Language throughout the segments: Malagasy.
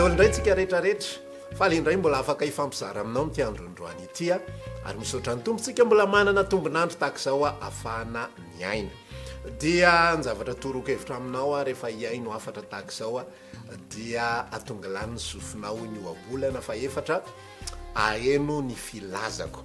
mandolo indray tsika rehetrarehetra fa le indray mbola afaka hifampizara aminao mity androandroany ity a ary misaotra ny tompontsika mbola manana tombonandro tahak'izao a afahana miaina dia nyzavatra torohevitra aminao a rehefa hiaino afatra tahak'izao a dia atongalany sofinao ny oabolana fa efatra aeno ny filazako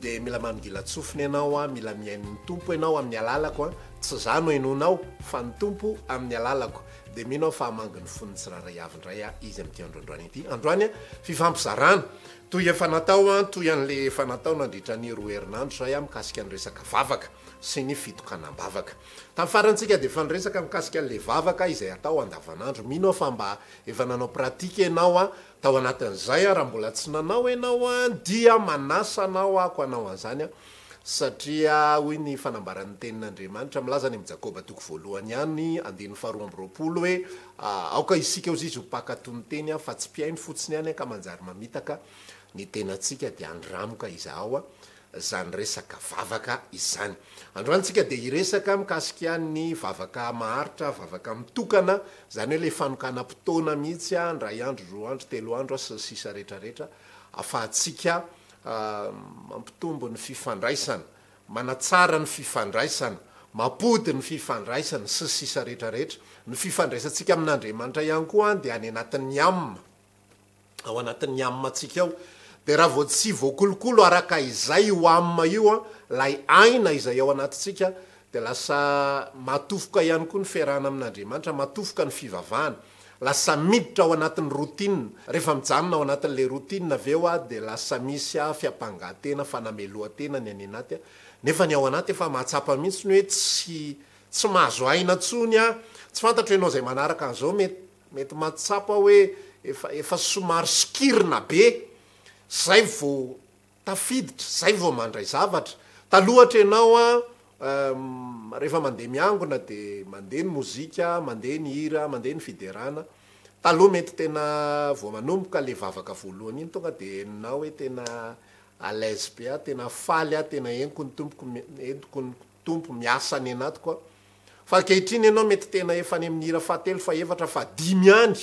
de mila manongila tsofiny ianao a mila miaino ny tompo ianao amin'ny alalako a tsy zany ho hainonao fa ny tompo amin'ny alalako de minao fa hamangy ny foniny tsiraray avindray a izy amin'ity androandroany ity androany a fifampizarana toy efa natao a toy an'le efa natao nandritra ny roa herinandro zay a mikasika ny resaka vavaka sy ny fitokanam-bavaka tamin'ny farantsika de efa nyresaka mikasika an'le vavaka izay atao andavanandro minao fa mba efa nanao pratika ianao a tao anatin'izay a raha mbola tsy nanao ianao a dia manasa anao ako anao an'izany a satria hoy ny fanambaran'ny tenin'Andriamanitra milaza ny Jakoba toko voalohany ihany andiny faharoa amby roapolo hoe aoka isika ozy izy ho pakatony teny a fa tsy piaino fotsiny ihany ka manjary mamitaka ny tenatsika de andramoka izaho a zany resaka vavaka izany androantsika de iresaka mikasika ny vavaka maharitra vavaka mitokana zany hoe le fanokana mpitona mihitsy a ndray andro roa andro telo andro a sy sisa rehetrarehetra afahatsika mampitombo ny fifandraisana manatsara ny fifandraisana mapody ny fifandraisana sy sisa rehetrarehetra ny fifandraisantsika amin'Andriamanitra ihany koa de any anatin'ny amina ao anatin'ny aminatsika ao de raha vao tsy voakolokolo araka izay ho amina io a lay aina izay ao anatintsika de lasa matofoka ihany koa ny fiarahana amin'Andriamanitra matofoka ny fivavahana lasa miditra ao anatin'ny routine rehefa mijanona ao anatin'le routine aveo a de lasa misy a fiampangatena fanameloatena ny any anaty a nefa ny ao anaty efa mahatsapa mihitsy ny hoe tsy mahazo aina tsony a tsy fantatro ianao zay manaraka an'izao mety mahatsapa hoe efa somary skirina be zay vo tafiditra zay vo mandray zavatra talohatra ianao a rehefa mandeha miangona de mandeha ny mozika mandeha ny hira mandeha ny fiderana taloha mety tena vo manomboka le vavaka voalohany iny tonga de enonao hoe tena alaise be a tena faly a tena entiko ny tompo miasa any anaty koa fa ankehitriny ianao mety tena efa any amin'ny hira fahatelo fa efatra fa dimy any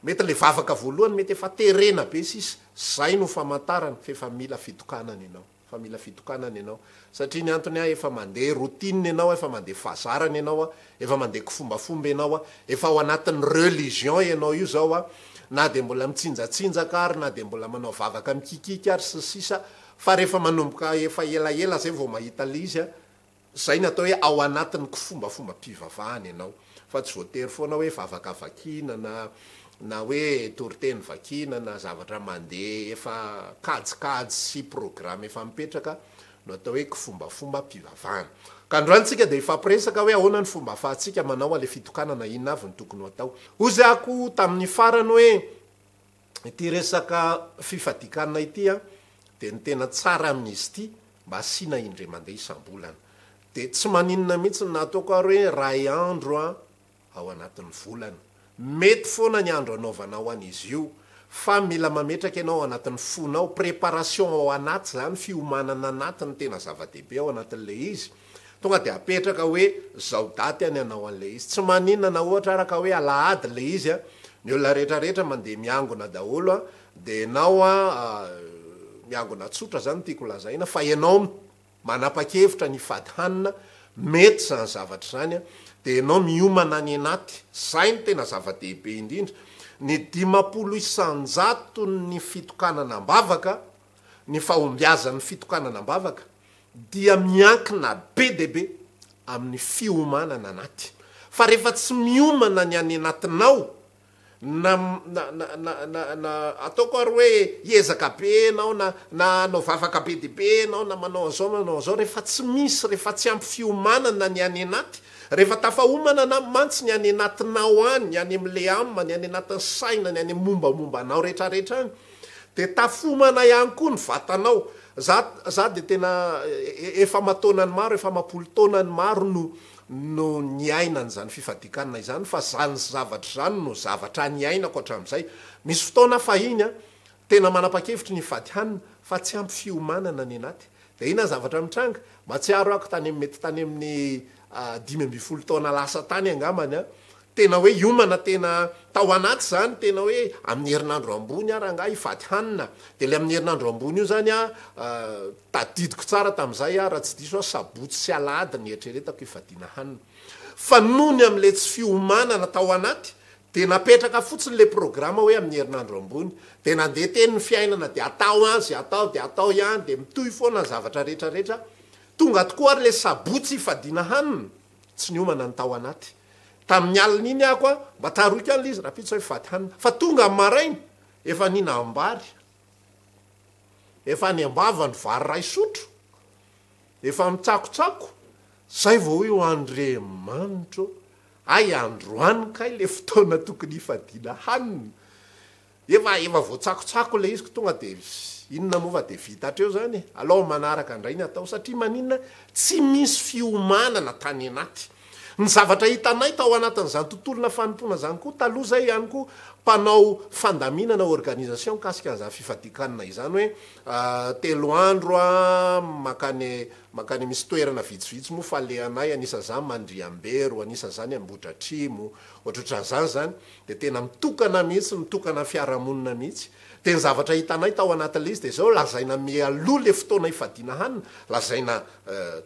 mety le vavaka voalohany mety efa terena be sisa zay no famantarana fa efa mila fitokanana ianao fa mila fitokanana ianao satria ny antony a efa mandeha routine ianao efa mandeha fahazarana ianao a efa mandeha kofombafomba ianao a efa ao anatin'ny religion ianao io zao a na de mbola mitsinjatsinjaka ary na de mbola manao vavaka mikikika ary sy sisa fa rehefa manomboka efa elaela zay vao mahita le izy a zay natao hoe ao anatin'ny kofombafomba mpivavahana ianao fa tsy voatery foana hoe vavaka vakinana na hoe toriteny vakina na zavatra mandeha efa kajikajy sy programme efa mipetraka no atao hoe kofombafomba mpivavahana ka androantsika de ifampiresaka hoe ahoana ny fomba afahantsika manao ale fitokanana inona avy ny tokony ho atao ozy ako tamin'ny farany hoe ity resaka fifadikanana ity a de ny tena tsara amin'izy ity mba asiana indray mandeha isam-bolana de tsy maninona mihitsy ny nataoko ary hoe ray andro a ao anatin'ny volana mety foana ny andro anaovanao an'izy io fa mila mametraka ianao anatin'ny fonao préparation ao anaty zany fiomanana anatiny tena zava-dehibe ao anatin'le izy tonga de apetraka hoe zao daty any anao an'le izy tsy maninana ohatra araka hoe alahady le izy a ny olona rehetrarehetra mandeha miangona daholo a de ianao a miangona tsotra zany tiako lazaina fa ianao manapa-kevitra ny fady hanina mety zany zavatra zany a de ianao miomana any anaty zay ny tena zava-dehibe indrindra ny 500 ny fitokanana mbavaka ny fahombiazan'ny fitokanana mbavaka dia miankina be debe amin'ny fiomanana anaty fa rehefa tsy miomana ny any anatinao na ataoko ary hoe hiezaka be anao na anao vavaka be debe anao na manao an'zao rehefa tsy misy rehefa tsy ampy fiomanana ny any anaty rehefa tafahomana na mantsy ny any anatinao any ny any am'le amina ny any anatin'ny saina ny any mombamomba anao rehetrarehetra any de tafomana ihany koa ny vatanao za de tena efa matonany maro efa mapolo-taonany maro no ny ainany zany fifadikanana izany fa zany zavatra zany no zavatra ny ainako hatram'izay misy fotoana fahiny a tena manapa-kevitry ny fady hanina fa tsy ampy fiomanana ny anaty de ina zavatra mitranga matsiaro ako mety tany amin'ny 5 taona lasa tany angamany a tena hoe iomana tena tao anaty zany tena hoe amin'ny herinandro ambony aranga ifady hanina de le amin'ny herinandro ambony io zany a tadidiko tsara tam'izay a raha tsy diso a sabotsy sy alady ny eritreretako ifadiana hanina fa nony am'le tsy fiomanana tao anaty de napetraka fotsiny le programa hoe amin'ny herinandro ambony de nandeha teny ny fiainana de atao azy atao de atao ihany de mitoy foana ny zavatra rehetrarehetra tonga tokoa ary le sabotsy ifadiana hanina tsy niomana ny tao anaty tamin'ny alina iny ako a mba taroika an'la izy raha pitsa hoe fady hanina fa tonga amin'ny maraina efa nina ambary efa ny ambava ny vary ray sotro efa mitsakotsako zay vao hoe ho Andriamanitro ay androany kay le fotoana tokony ifadiana hanina efa voatsakotsako le izy ko tonga de inona moa fa de vitatreo zany aloha manaraka andray ny atao satria maninona tsy misy fiomanana tany anaty ny zavatra hitanay tao anatin'izany tontolona fanompona zany koa taloha zay ihany koa mpanao fandaminana organisation kasika an'izany fifadikanina izany hoe telo andro a makany misy toerana vitsivitsy moa fa le anay anisa zany Mandriambero anisa zany Ambohidratrimo ohatrohatran'izany zany de tena mitokana mihitsy mitokana fiarahamonina mihitsy de ny zavatra hitanay tao anatin'le izy de zao lazaina mialoha le fotoana ifadiana hanina lazaina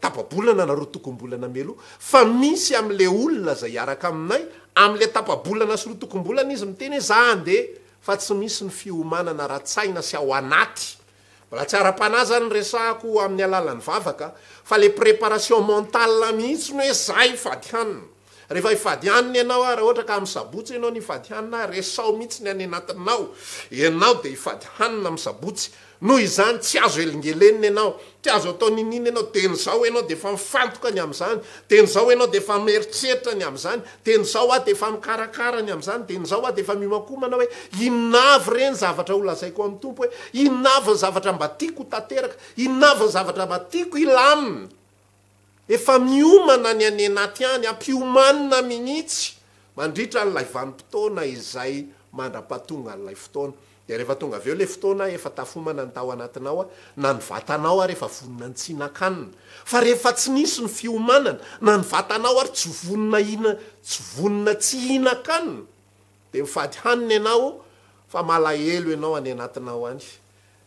tapabolana na roa tokom-bolana mialoha fa misy am'le olona zay araka aminay am'le tapabolana sy roa tokom-bolana izy miteny hoe za andeha fa tsy misy ny fiomanana ra-tsaina sy ao anaty mbola tsy ara-panahy zany resahako amin'ny alalan'ny vavaka fa le préparation mentale mihitsy ny hoe za ifady hanina rehefa ifady hanina ianao a raha ohatra ka amin'ny sabotsy ianao ny ifady hanina resao mihitsy ny any anatinao ianao de ifady hanina amin'ny sabotsy noho izany tsy azo elingelenina ianao tsy azo atao ninina ianao ten'izao ianao de efa mifantoka ny am'izany ten'izao ianao de efa mieritreritra ny am'izany ten'izao a de efa mikarakara ny am'izany ten'izao a de efa mimakomana hoe inona avy reny zavatra ho lazaiko amin'ny tompo hoe inona avy ny zavatra mba tiako tanteraka inona avy ny zavatra mba tiako ilamina efa miomana ny any anaty any ampiomanina mihitsy mandritra n'lay vanim-potoana izay mandra-pahatonga n'lay fotoana de rehefa tonga aveo le fotoana efa tafomana ny tao anatinao a na ny vatanao ary efa vonona ny tsinakanina fa rehefa tsy nisy ny fiomanana na ny vatanao ary tsy vonona tsy hinakanina de mifady hanina ianao fa malahelo ianao any anatinao any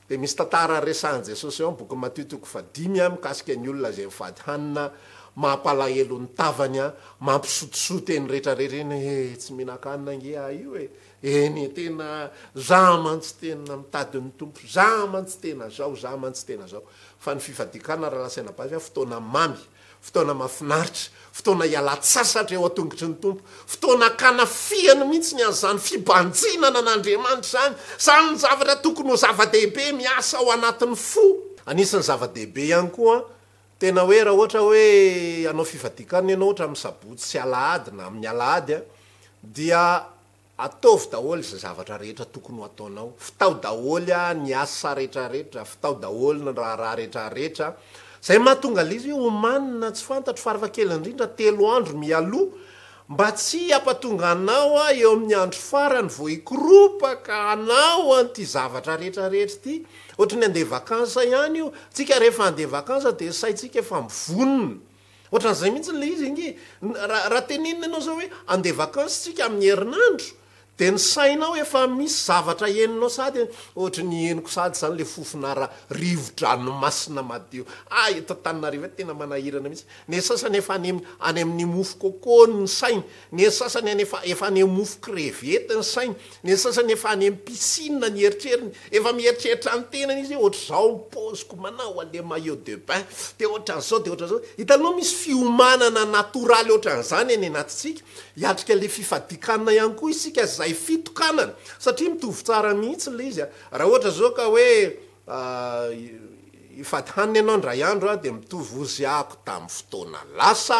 de misy tantara resahan Jesosy eo boky Matitoko 5 a mikasika ny olona zay mifady hanina mampalahelo ny tavany a mampisotosoto eny rehetrarehetra eny tsy mihinan-kanina nge io eny tena za mantsy tena mitady ny tompo za mantsy tena zao za mantsy tena zao fa ny fifadikana raha lasaina bavy a fotoana mamy fotoana mafinaritra fotoana iala-tsasatra eo atongotry ny tompo fotoana kanafiany mihitsy ny an'izany fibanjinana n'Andriamanitra zany ny zavatra tokony ho zava-dehibe miasa ao anatin'ny fo anisan'ny zava-dehibe ihany koa tena hoe raha ohatra hoe anao fifadikana ianao ohatra amin'ny sabotsy sy alahady na amin'ny alahady a dia ataovy daholo izay zavatra rehetra tokony ho ataonao fitao daholo a ny asa rehetrarehetra fitao daholo ny raha rehetrarehetra zay mahatonga l'izy hoe omanina tsy fantatro faravakely indrindra 3 andro mialoha mba tsy ampatonga anao a eo amin'ny andro farany vo ikorompaka anao an'ity zavatra rehetrarehetra ty ohatra ny andeha vakansa ihany io tsika rehefa andeha vakansa de saitsika efa mivonina ohatran'izay mihitsy le izy ingy raha teninina ianao zao hoe andeha vakansa tsika amin'ny herinandro de ny sainao efa misy zavatra eninao sady ohatra ny eniko sady zany le fofinara rivo-dranomasina madio eto Antananarivo tena manahirana mihitsy ny sasany efa any amin'ny mofo coco ny sainy ny sasany efa any mofo crevette ny sainy ny sasany efa any amin'ny piscine ny eritreriny efa mieritreritra ny tenany izy ohatra zao mipoziko manao ale maillot de bain de ohatran'izao de ohatran'izao hitanao misy fiomanana natoraly ohatran'izany eny anatitsika hiatrika le fifadikanina ihany koa isika zay fitokanana satria mitovy tsara mihitsy le izy raha ohatra zao ka hoe ifady hanina ianao ndray andro a de mitovy ozy ako tamin'ny fotoana lasa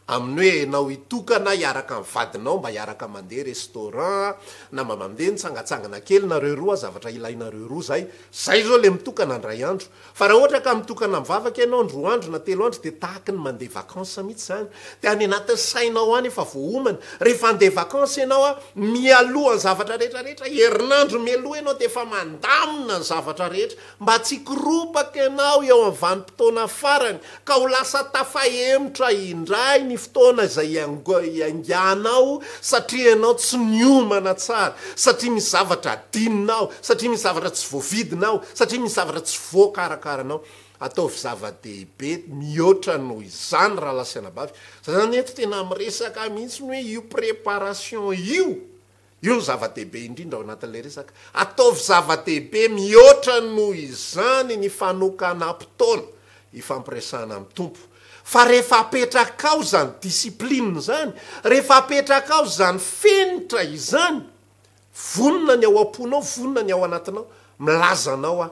amin'ny hoe enao itokana hiaraka amin'ny vadinao mba hiaraka mandeha restaurant na mba mandeha nitsangatsangana kely nareo roa zavatra ilainareo roa zay zao le mitokana ndray andro fa raha ohatra ka mitokana mivavaka ianao ny 2 andro na 3 andro de tahaka ny mandeha vakansa mihitsy zany de any anatin'ny sainao any efa voaomana rehefa andeha vakansa ianao a mialoha ny zavatra rehetrarehetra herinandro mialoha ianao de efa mandamina ny zavatra rehetra mba tsy koropaka ianao eo amin'ny vanim-potoana farany ka ho lasa tafahemotra indray ny fotoana izay ianganao satria ianao tsy niomana tsara, satria misy zavatra adininao, satria misy zavatra tsy voavidinao, satria misy zavatra tsy voakarakaranao. Ataovy zava-dehibe mihoatra noho izany raha lasana bavy. Zany eto tena miresaka mihitsy hoe io préparation io no zava-dehibe indrindra ao anatin'ilay resaka. Ataovy zava-dehibe mihoatra noho izany ny fanokana-potoana ifampiresahana amin'ny tompo. Fa rehefa apetraka ao zany discipline zany, rehefa apetraka ao zany fenitra izany, vonona ny ao am-ponao, vonona ny ao anatinao, milazanao a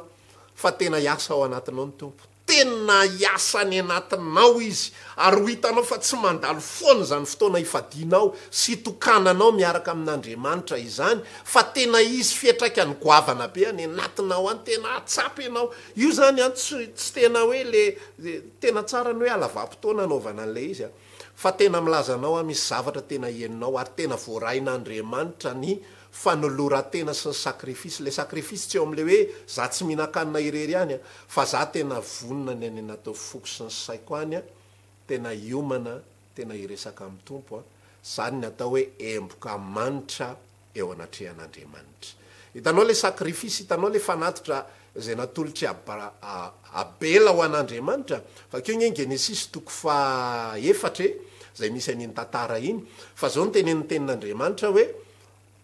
fa tena iasa ao anatinao ny tompo, tena iasa ny anatinao izy, ary ho hitanao fa tsy mandalo foana zany fotoana ifadinao sy tokananao miaraka amin'Andriamanitra izany, fa tena izy fietraka ny goavana be any anatinao any, tena atsapy ianao. Io zany any tsy tena hoe le tena tsara ny hoe alavam-potoana anaovana an'lay izy fa tena milazanao a misy zavatra tena henonao, ary tena voarain'Andriamanitra ny fanolora-tena sy ny sakrifisy. Le sakrifisy tsy eo am'le hoe za tsy mihinan-kanina irery any fa za tena vonona ny any natao foko sy ny saiko any tena iomana, tena iresaka amin'ny tompo zany ny atao hoe emboka manitra eo anatrehan'Andriamanitra. Hitanao le sakrifisy, hitanao le fanatitra zay natolotry abela ho an'Andriamanitra. Fa keo nge Genesis 4 zay misy an'iny tantara iny, fa zao ny tenen'ny tenin'Andriamanitra hoe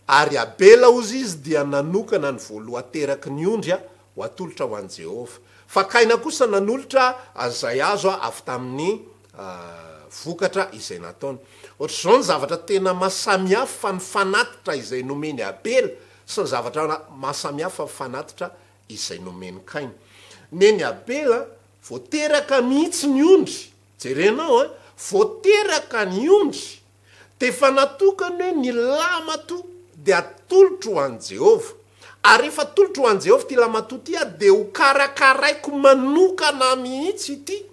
ary abela ozy izy dia nanokana ny voaloha teraky ny ondry ho atolotra ho an' Jehova. Fa kaina kosa nanolotra azay azo avy tamin'ny vokatra izay nataony. Ohatr'izao ny zavatra tena mahasamihafa fa ny fanatitra izay nomeny abela sy ny zavatra mahasamihafa fanatitra izay nomeny Kaina. Neny abela voateraka mihitsy ny ondry, jerenao voateraka ny ondry, tefa natokany hoe ny lamato dia atolotro ho an' Jehova. Ary rehefa atolotro ho an' Jehova ty lamato ty dia ho karakaraiko manokana mihitsy ity,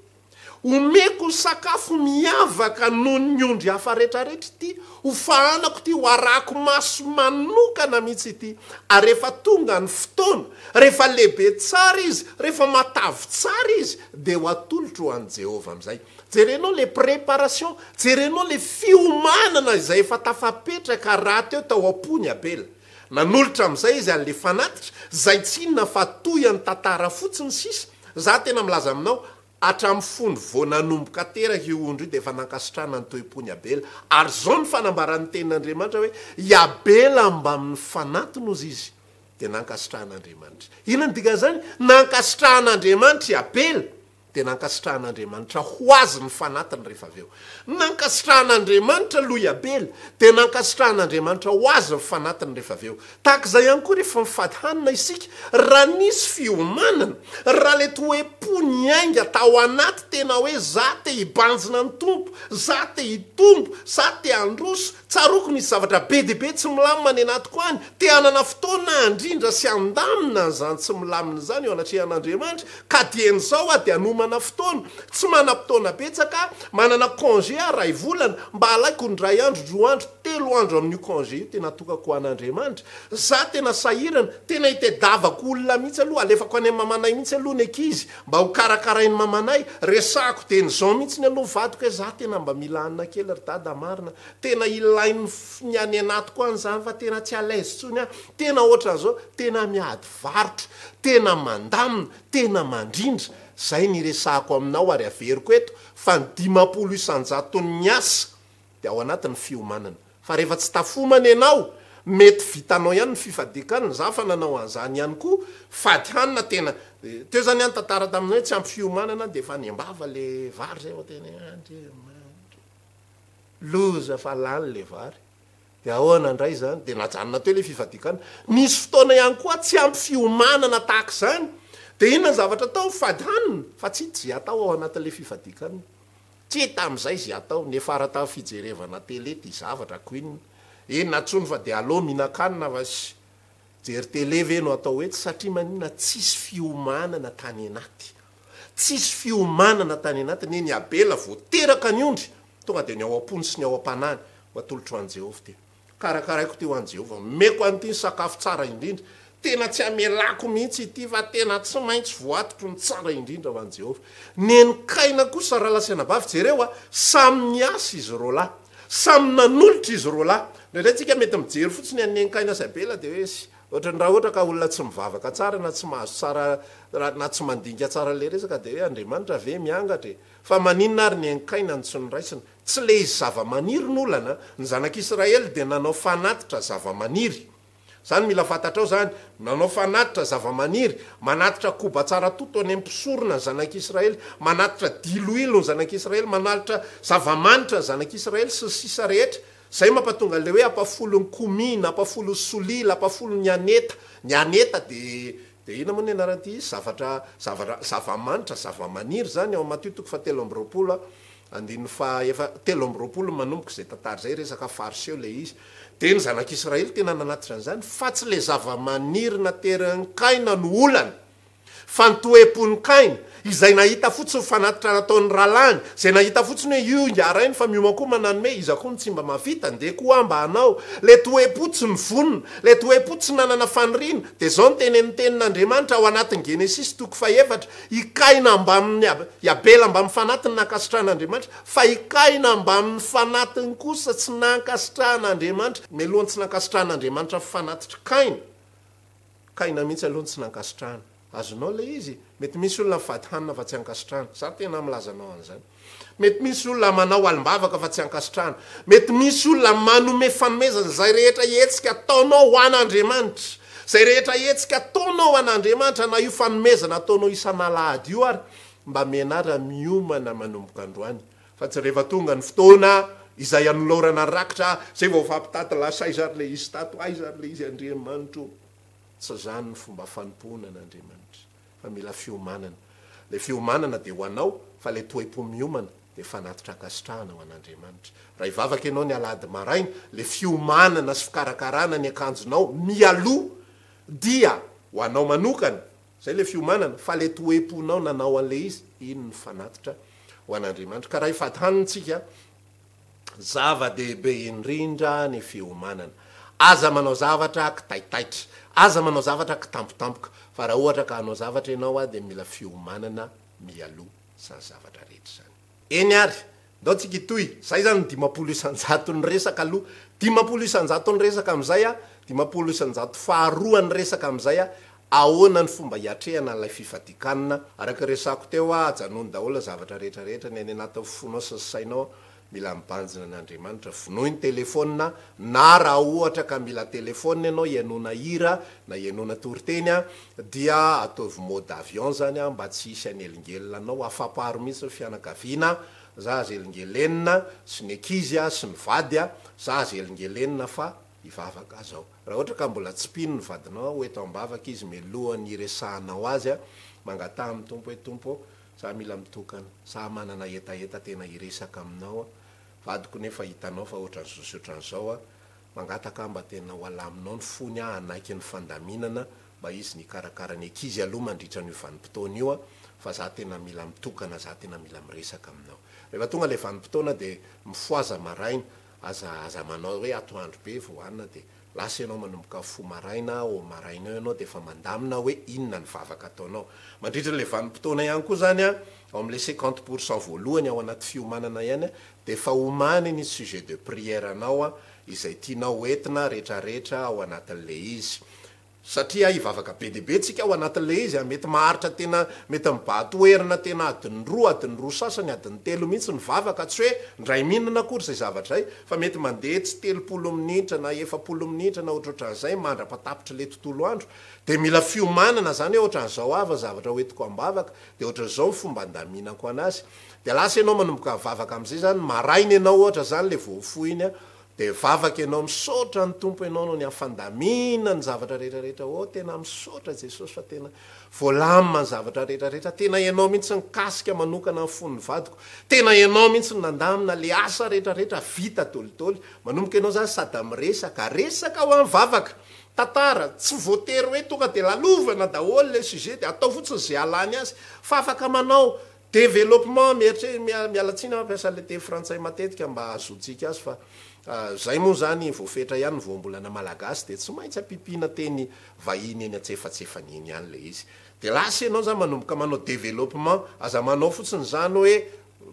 omeko sakafo miavaka noho ny ondry hafa rehetrarehetra ity, ho fahanako ty ho arako maso manokana mihitsy ity. Ary rehefa tonga ny fotoana, rehefa lehibe tsara izy, rehefa matavy tsara izy, dia ho atolotro ho an' Jehova am'izay. Jerenao le préparation, jerenao le fiomanana izay efa tafapetraka raha teo tao am-pony abela. Nanolotra am'izay izy an'le fanatitra, zay tsy inona fa toyany tantara fotsiny sisa. Za tena milaza aminao, hatramin'ny fony vao nanomboka teraka io ondro io dia efa nankasitrana ny toim-pony abela. Ary zao ny fanambaran'ny tenin'Andriamanitra hoe i abela mba amin'ny fanatiny ozy izy dia nankasitrahan'Andriamanitra. Inona ny dikan'izany? Nankasitrahan'Andriamanitra i abela dia nankasitrahan'Andriamanitra ho azy ny fanatiny rehefa avy eo. Nankasitrahan'Andriamanitra loha i abela dia nankasitrahan'Andriamanitra ho azy ny fanatiny rehefa avy eo. Tahak'izay ihany koa rehefa mifady hanina isika, raha nisy fiomanana, raha le to hoe pony ainga tao anaty tena hoe za te hibanjina ny tompo, za te hitombo, za te handroso, tsaroko misy zavatra be dehibe tsy milamina ny anatiko any, te hanana fotoana andrindra sy andamina zany tsy milamina zany eo anatrehan'Andriamanitra, ka dien'izao dia anomana fotoana, tsy manam-potoana betsaka, manana congé ray volana, mba alaiko ndray andro, roa andro, 3 andro amin'io congé io tena tokako ho an'Andriamanitra. Za tena sahirana, tena hitedavako olona mihitsy aloha, alefako any mamanay mihitsy aloha ny ankizy, mba ho karakarainy mamanay, resako ten'izao mihitsy ny aloha vadiko hoe za tena mba mila hanina kely ry dada marina, tena ilainy ny any anatiko any zany fa tena tsy alaise tsony tena ohatran'izao, tena miady varotra, tena mandamina, tena mandrindra. Zay ny resako aminao ary averiko eto fa ny 50 isan-jaton'ny asa dia ao anatin'ny fiomanana. Fa rehefa tsy tafomana ianao, mety vitanao ihany ny fifadikanana, za fa nanao an'izany ihany koa, fady hanina tena. Teo zany ihany tantara taminay hoe tsy ampy fiomanana dia fa niambava le vary zay tena Andriamanitra. Loza fa lany le vary. Dia ahoana indray zany dia najanona teo le fifadikana. Nisy fotoana ihany koa tsy ampy fiomanana tahaka izany. Dia inona ny zavatra atao? Fady hanina, fa tsy zay atao ao anatin'le fifadikana. Tsy tamin'izay zay atao, nefa ara-ta fijerevana tele ty zavatra ko inona. Inona tsony fa dia aloha mihinan-kanina fa sy jery tele ve no atao eto, satria maninona tsisy fiomanana tany anaty. Tsisy fiomanana tany anaty, neny abela voateraka ny ondry, tonga dia ny ao am-pony sy ny ao am-panany ho atolotro an' Jehova ty. Karakaraiko ty ho an' Jehova, meko an'ity ny sakafo tsara indrindra, tena tsy amelako mihitsy ity fa tena tsy maintsy voatotro ny tsara indrindra ho an' Jehovah. Nenikaina kosa raha lasena bavy jereo a samy niasy izy ro lahy, samy nanolotra izy ro lahy. Ndraindray tsika mety mijery fotsiny anenikaina sabela de hoe ohatrany raha ohatra ka olona tsy mivavaka tsara na tsy mahazo tsara na tsy mandinika tsara le resaka de hoe Andriamanitra ve miangatra fa maninona ary nenikaina ny tsy noraisina. Tsy le izy zava-maniry n'olana ny zanak'Israely de nanao fanatitra zava-maniry. Zany mila fantatra ao zany, nanao fanatitra zava-maniry, manatitra koba tsara toto any ampisorona ny zanak'Israely, manatitra diloilo ny zanak'Israely, manalitra zava-manitra ny zanak'Israely sy sisa rehetra. Zay mampatonga le hoe apafolo ny komina, apafolo solila, apafolo ny aneta de ina moa ny anaraty zava-manitra zava-maniry zany ao matitoko fa 3 andiny fa efa 3 manomboka zay tantary zay resaka fariseo le izy. De ny zanak'Israely tena nanatitra an'izany fa tsy le zava-maniry naterany kaina no olana fa nytoepony kaina izay nahita fotsiny fanatitra nataon'ny ralany, zay nahita fotsiny hoe io ngarainy fa miomako mananome iza koa ny tsy mba mavita de koa mba hanao le toe-potsy ny vonona, le toe-potsy nanana fanirina. De zao ny tenin'Andriamanitra ao anatin'ny Genesis 4 ikaina mba amin'ny Abela mba amin'ny fanatiny nankasitran'Andriamanitra fa ikaina mba amin'ny fanatiny kosa tsy nankasitran'Andriamanitra. Melohany tsy nankasitran'Andriamanitra fanatitra kaina mihitsy alohany tsy nankasitrana. Azonao le izy mety misy olona mivady hanina fa tsy ankasitrana, za tena milazanao an'izany. Mety misy olona manao alimbavaka fa tsy ankasitrana, mety misy olona manome fanomezana zay rehetra hetsika ataonao ho an'Andriamanitra, zay rehetra hetsika ataonao ho an'Andriamanitra na io fanomezana ataonao isan'alahady io ary mba menara miomana manomboka androany. Fa tsy rehefa tonga ny fotoana izay anolorana rakitra zay vao fampitaty lasa izy ary le izy tato aizy ary le izy Andriamanitra. Tsy zany ny fomba fanompoana an'Andriamanitra fa mila fiomanana. Le fiomanana de ho anao fa le toe-po miomana de fanatitra akasitrahana ho an'Andriamanitra. Raha ivavaka ianao ny alahady maraina, le fiomanana sy fikarakarana ny akanjonao mialoha dia ho anao manokana, zay le fiomanana, fa le toe-ponao nanao an'le izy, iny ny fanatitra ho an'Andriamanitra. Ka raha ifatahanitsika zava-dehibe indrindra ny fiomanana. Aza manao zavatra kitaitaitra, aza manao zavatra kitampotampoka, fa raha ohatra ka hanao zavatra ianao a de mila fiomanana mialoha sa zavatra rehetra zany. Eny ary, ndao tsika itoy, zay zany 500 isanjato ny resaka aloha, 500 isanjato ny resaka am'izay a, 500 isanjato faharoa ny resaka am'izay a, ahoana ny fomba hiatrehana lay fifadikanana. Araka resako teo a, ajanony daholo zavatra rehetrarehetra ny any anatin'ny fonao sy sainao. Mila mibanjina n'Andriamanitra, vonoy ny telefona na raha ohatra ka mila telefona ianao ianona hira na ianona toriteny a, dia ataovy mode avion zany a, mba tsy hisy anelingelina anao, afaparo mihitsy ny fianakaviana, za azy elingelenina sy ny ankizy a sy ny vady a, za azy elingelenina fa ivavaka zao. Raha ohatra ka mbola tsy pino ny vadinao hoe tao ambavaka izy melohany iresahanao azy a, mangata amin'ny tompo hoe tompo za mila mitokana, za manana etaeta tena iresaka aminao a, vadiko nefa hitanao fa ohatran'izao ohatran'izao a, mangataka mba tena ho alaminao ny fony a, anaiky ny fandaminana mba izy ny karakara ny ankizy aloha mandritra ny vanim-potoana io a, fa za tena mila mitokana, za tena mila miresaka aminao. Rehefa tonga le vanim-potoana de mifoaza maraina, aza manao hoe atoandro be voanina de lasa ianao manomboka fo maraina o maraina eo ianao de fa mandamina hoe inona ny vavaka ataonao. Mandritra le vanim-potoana ihany koa zany a, ao am'le 50% voalohany ao anaty fiomanana ihany a, de fa omany ny sujet de prière anao a, izay tianao entina rehetrarehetra ao anatin'le izy. Satria ivavaka be dehibe tsika ao anatin'le izy a, mety maharitra tena mety mibatoerina tena adiny roa sasany adiny 3 mihitsy ny vavaka, tsy hoe ndray mihinana akory zay zavatra zay, fa mety mandeha tsy 30 minitra na 70 minitra na ohatrohatran'izay mandrapatapitra le tontolo andro. De mila fiomanana zany hoe ohatran'izao ava zavatra hoentiko ambavaka, de ohatran'izao ny fomba andaminako anazy. De lasa ianao manomboka vavaka am'izay zany, maraina ianao ohatra zany le voafo iny a, de vavaka ianao misaotra ny tompo ianao no ny afandamina ny zavatra rehetrarehetra. O tena misaotra Jesosy fa tena voalamina ny zavatra rehetrarehetra, tena ianao mihitsy ny kasika manokana ny fon'ny vadiko, tena ianao mihitsy ny nandamina le asa rehetrarehetra vita tolitoly. Manomboka ianao zany sady resaka ho amin'ny vavaka tantara, tsy voatery hoe tonga de lalovana daholo le sujet de atao fotsiny zay alany azy, fa afaka manao développement. Mialatsina mampiasa le teny frantsay matetika mba azotsika azy, fa zay moa zany voafetra ihany voambolana malagasy de tsy maintsy ampipina teny vahiny eny atsefatsefan'iny ihany le izy de lasa ianao zany manomboka manao développement aza manao fotsiny zany hoe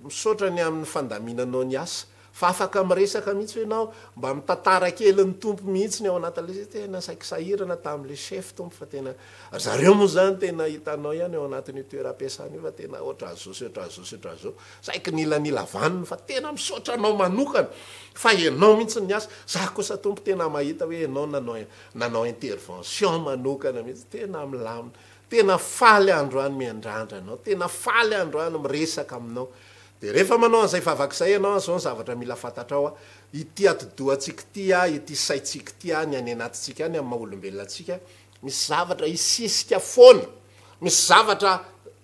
misaotra ny amin'ny fandaminanao ny asa fa afaka miresaka mihitsy ianao mba mitantara kely ny tompo mihitsy ny ao anatin'le tena saikisahirana tamin'le chef tompo fa tena zareo moa zany tena hitanao ihany ao anatin'ny toeram-piasana io fa tena oatra azosy oatra azosy oatra azao saiky nilanila vaniny fa tena misaotra anao manokana fa ianao mihitsy ny asa za kosa tompo tena mahita hoe ianao nanao intervention manokana mihitsy tena milamina tena faly androany miandrandra anao tena faly androany miresaka aminao de rehefa manao an'izay vavak'izay ianao zao ny zavatra mila fantatra ao a ity atidoantsika ty a ity saitsika ty a ny any anatintsika any amin'ny maha-olombelona atsika misy zavatra isisika foana misy zavatra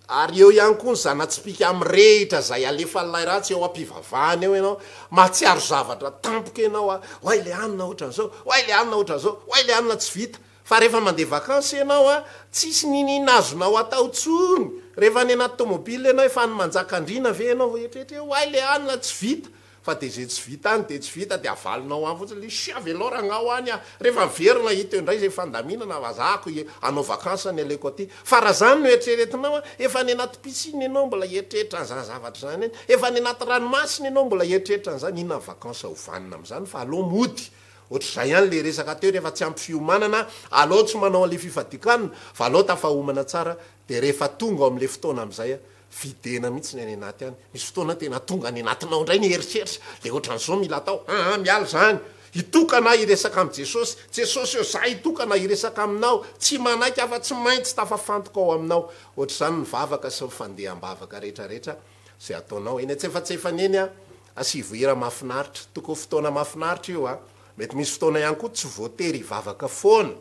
ary eo ihany koa ny zanatsipika am'rehitra zay alefa lay ratsy eo ampivavahany eo ianao mahatsiaro zavatra tampoka ianao a hoay le anina ohatran'izao hoay le anina ohatran'izao hoay le anina tsy vita fa rehefa mandeha vakansy ianao a tsisy nininazonao atao tsony rehefa ny anaty tomobily ianao efa ny manjakandrina ve ianao voetrehitra hoay le anina tsy vita fa de zay tsy vita any de tsy vita de avalinao any fotsiny le siavelao ragnao any a rehefa miverina hita eo indray zay fandaminana vazako anao vakansy ny aleko aty fa raha zany no eritreretinao a efa ny anaty pisiny ianao mbola eritreritra an'izany zavatra zany eny efa ny anaty ranomasiny ianao mbola eritreritra an'izany inona vakansy ahovanina am'izany fa aloha mody ohatr'izay ihany le resaka teo rehefa tsy ampy fiomanana alao tsy manao an'le fifadikanina fa alao tafahomana tsara de rehefa tonga ao am'le fotoana am'izay a videna mihitsy ny any anaty any misy fotoana tena tonga any anatinao indray ny heritreritra le ohatran'izao mila atao miala zany hitokana iresaka am' jesosy jesosy eo za hitokana iresaka aminao tsy manaiky afa tsy maintsy tafafantoka ao aminao ohatr'izany ny vavaka sy mifandeham-bavaka rehetrarehetra zay ataonao eny atsefatsefany eny a asivohira mahafinaritra toko fotoana mahafinaritra io a mety misy fotoana ihany koa tsy voatery ivavaka foana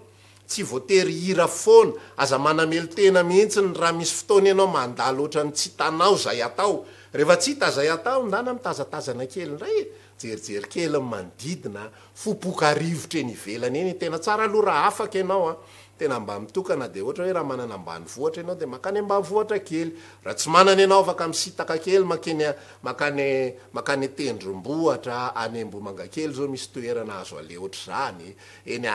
tsy voatery hira foana aza manamelo tena mihitsy ny raha misy fotoana ianao mandalo oatra ny tsy hitanao zay atao rehefa tsy hita zay atao ndana mitazatazana kely ndray jerijery kely manodidina fopoka rivotra eny ivelany eny tena tsara aloha raha afaka ianao a tena mba mitokana de ohatra hoe raha manana ambany vohatra ianao de makany ambany vohatra kely raha tsy manana ianao afaka misitaka kely makany tendrombohatra any Ambomanga kely zao misy toerana azo ale ohatr' zany eny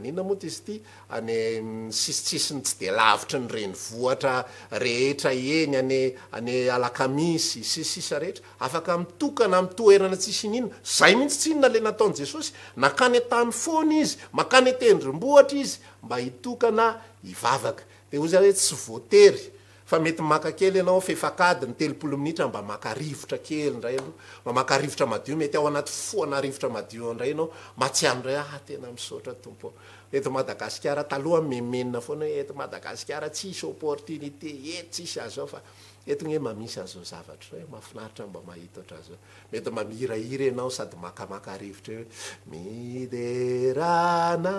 nina moa ty izy ty any sisitsisiny tsy de lavitra ny reny vohatra rehetra eny any Alakamisy sisisa rehetra afaka mitokana amy toerana tsisy nina zay mihitsy tsy inona le nataony Jesosy nakany tany foana izy makany tendrombohatra izy mba hitokana ivavaka de oza hoe tsy voatery fa mety maka kely ianao fefakady ny 30 minitra mba maka rivotra kely ndray aloha mba maka rivotra madio mety ao anaty foana rivotra madio ndray ianao matsiano ndray tena misaotra tompo eto Madagasikara taloha memenina foana hoe eto Madagasikara tsisy opportunité eto tsisy azo ao fa eto gny mamisy azao zavatra hoe mahafinaritra mba mahita oatra zao mety mamihirahira ianao sady makamaka rivotra hoe miderana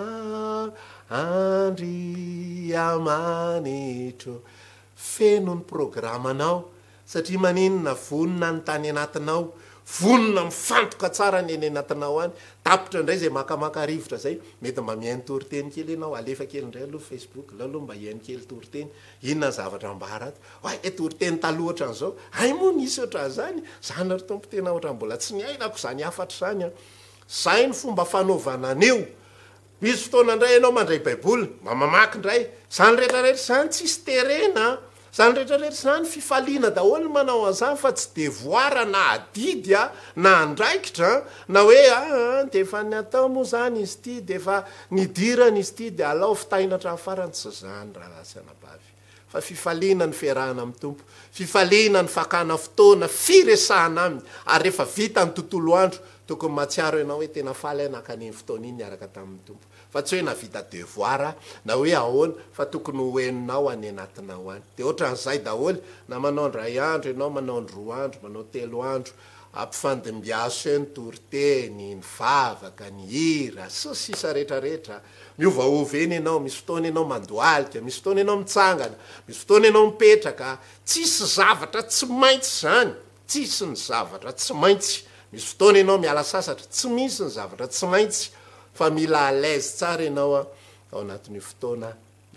andriamanitro feno ny programanao satria maninona vonona ny tany anatinao vonona mifantoka tsara ny eny anatinao any tapitra indray zay makamaka rivotra zay mety mba mihainy toriteny kely ianao alefa kely indray aloha Facebook aloha mba hihainy kely toriteny inona ny zavatra mbarato toriteny taloha ohatran'izao ay moa nisy ohatran'zany zany ary tompo tena ohatran mbola tsy ny ainako zany afatra zany a zay ny fomba fanaovana aneo misy fotoana indray ianao mandray baiboly mba mamaky indray zany rehetrarehetra zany tsisy terena zany rehetrarehetra zany fifaliana daholo manao an'izany fa tsy devoara na adidy a na andraikitra na hoe de efa ny atao moa zany izy ty de efa nidirana izy ty de alao fitahinatra farany tsy zany raha lasanabavy fa fifaliana ny fiarahana amin'ny tompo fifaliana ny fakana fotoana firesahana aminy ary rehefa vita ny tontolo andro tokony matsiaro ianao hoe tena faly nakany fotoana iny niaraka tamin'ny tompo fa tsy hoe navita devoira na hoe ahoana fa tokony hoeninao any anatinao any de ohatran'izay daholo na manao ndray andro ianao manao ndroa andro manao 3 andro ampifandimbiaso eny toriteny ny vavaka ny hira sisa rehetrarehetra miovaova eny ianao misy fotoana ianao mandoalika misy fotoana ianao mitsangana misy fotoana ianao mipetraka tsisy zavatra tsy maintsy zany tsisy ny zavatra tsy maintsy misy fotoana ianao miala sasatra tsy misy ny zavatra tsy maintsy fa mila alaise tsara ianao ao anatin'ny fotoana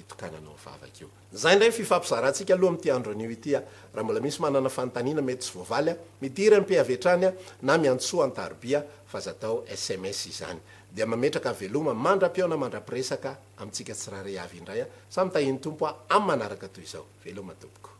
itokananao vavakeo zay ndray fifampizarantsika aloha am'ty andro anio ity raha mbola misy manana fanontaniana mety tsy voavaly midiry ampiavetrany na miantsoa antarobia fa zatao SMS izany dia mametraka veloma mandra-piona mandra-piresaka amintsika tsirairay avy indray samy tahiny tompo amin'ny manaraka toy izao veloma tompoko